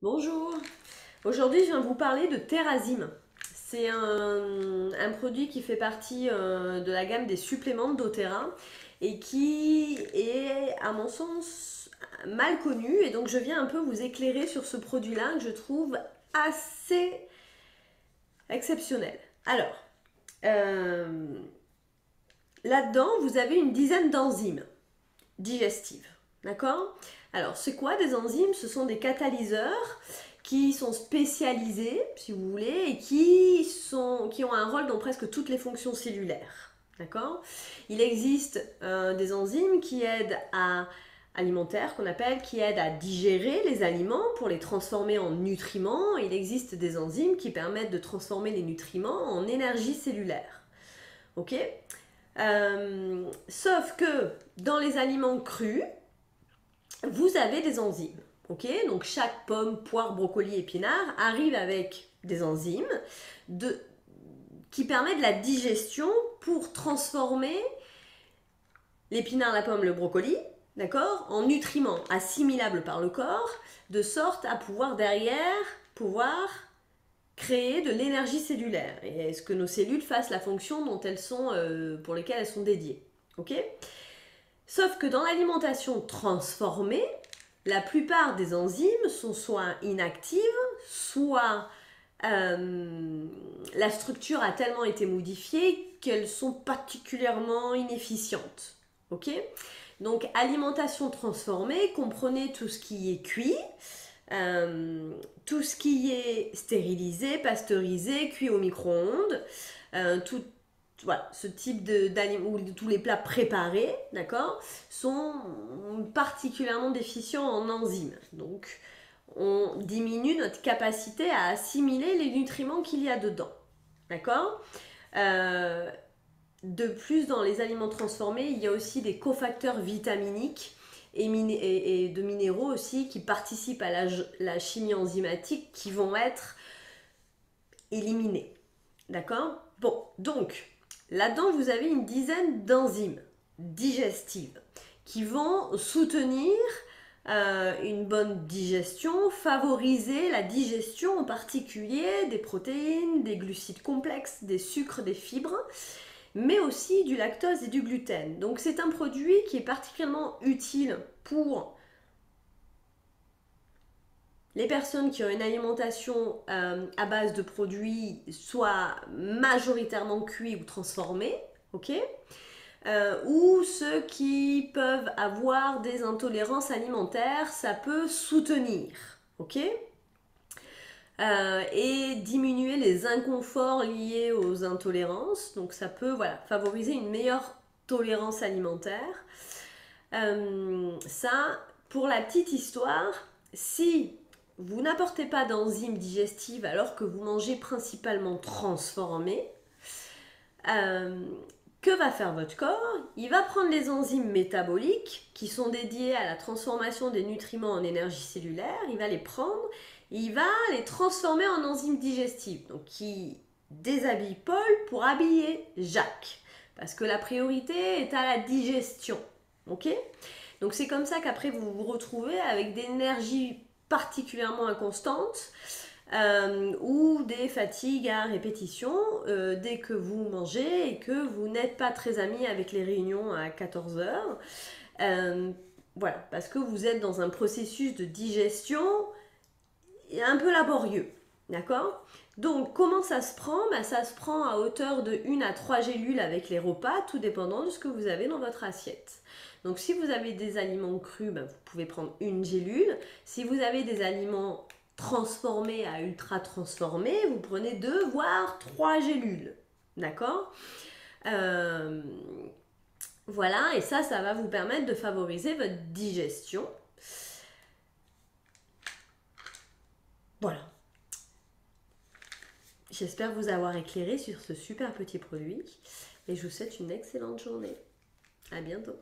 Bonjour, aujourd'hui je viens vous parler de Terazim. C'est un produit qui fait partie de la gamme des suppléments de doTERRA et qui est à mon sens mal connu, et donc je viens un peu vous éclairer sur ce produit-là que je trouve assez exceptionnel. Alors, euh, là-dedans vous avez une dizaine d'enzymes digestives, d'accord? Alors c'est quoi des enzymes? Ce sont des catalyseurs qui sont spécialisés, si vous voulez, et qui ont un rôle dans presque toutes les fonctions cellulaires. D'accord? Il existe des enzymes qui aident à alimentaires qu'on appelle, qui aident à digérer les aliments pour les transformer en nutriments. Il existe des enzymes qui permettent de transformer les nutriments en énergie cellulaire. Ok? Sauf que dans les aliments crus, vous avez des enzymes. Ok, donc chaque pomme, poire, brocoli, épinard arrive avec des enzymes qui permettent la digestion pour transformer l'épinard, la pomme, le brocoli, d'accord, en nutriments assimilables par le corps, de sorte à pouvoir derrière créer de l'énergie cellulaire et ce que nos cellules fassent la fonction dont elles sont, pour lesquelles elles sont dédiées. Ok. Sauf que dans l'alimentation transformée, la plupart des enzymes sont soit inactives, soit la structure a tellement été modifiée qu'elles sont particulièrement inefficientes. Ok? Donc alimentation transformée, comprenez tout ce qui est cuit, tout ce qui est stérilisé, pasteurisé, cuit au micro-ondes, voilà, ce type d'aliments, ou tous les plats préparés, d'accord, sont particulièrement déficients en enzymes. Donc, on diminue notre capacité à assimiler les nutriments qu'il y a dedans. D'accord. De plus, dans les aliments transformés, il y a aussi des cofacteurs vitaminiques et de minéraux aussi qui participent à la chimie enzymatique qui vont être éliminés. D'accord. Bon, donc, là-dedans, vous avez une dizaine d'enzymes digestives qui vont soutenir une bonne digestion, favoriser la digestion en particulier des protéines, des glucides complexes, des sucres, des fibres, mais aussi du lactose et du gluten. Donc c'est un produit qui est particulièrement utile pour les personnes qui ont une alimentation à base de produits soit majoritairement cuits ou transformés, ok, ou ceux qui peuvent avoir des intolérances alimentaires, ça peut soutenir, ok, et diminuer les inconforts liés aux intolérances, donc ça peut favoriser une meilleure tolérance alimentaire. Ça, pour la petite histoire, si vous n'apportez pas d'enzymes digestives alors que vous mangez principalement transformé, que va faire votre corps? Il va prendre les enzymes métaboliques qui sont dédiées à la transformation des nutriments en énergie cellulaire, il va les prendre, il va les transformer en enzymes digestives, donc qui déshabille Paul pour habiller Jacques, parce que la priorité est à la digestion, ok? Donc c'est comme ça qu'après vous vous retrouvez avec des énergies particulièrement inconstantes, ou des fatigues à répétition dès que vous mangez et que vous n'êtes pas très amis avec les réunions à 14 heures. Voilà, parce que vous êtes dans un processus de digestion un peu laborieux. D'accord? Donc, comment ça se prend? Ça se prend à hauteur de 1 à 3 gélules avec les repas, tout dépendant de ce que vous avez dans votre assiette. Donc, si vous avez des aliments crus, vous pouvez prendre une gélule. Si vous avez des aliments transformés à ultra transformés, vous prenez 2 voire 3 gélules. D'accord? Voilà, et ça va vous permettre de favoriser votre digestion. Voilà. J'espère vous avoir éclairé sur ce super petit produit et je vous souhaite une excellente journée. À bientôt.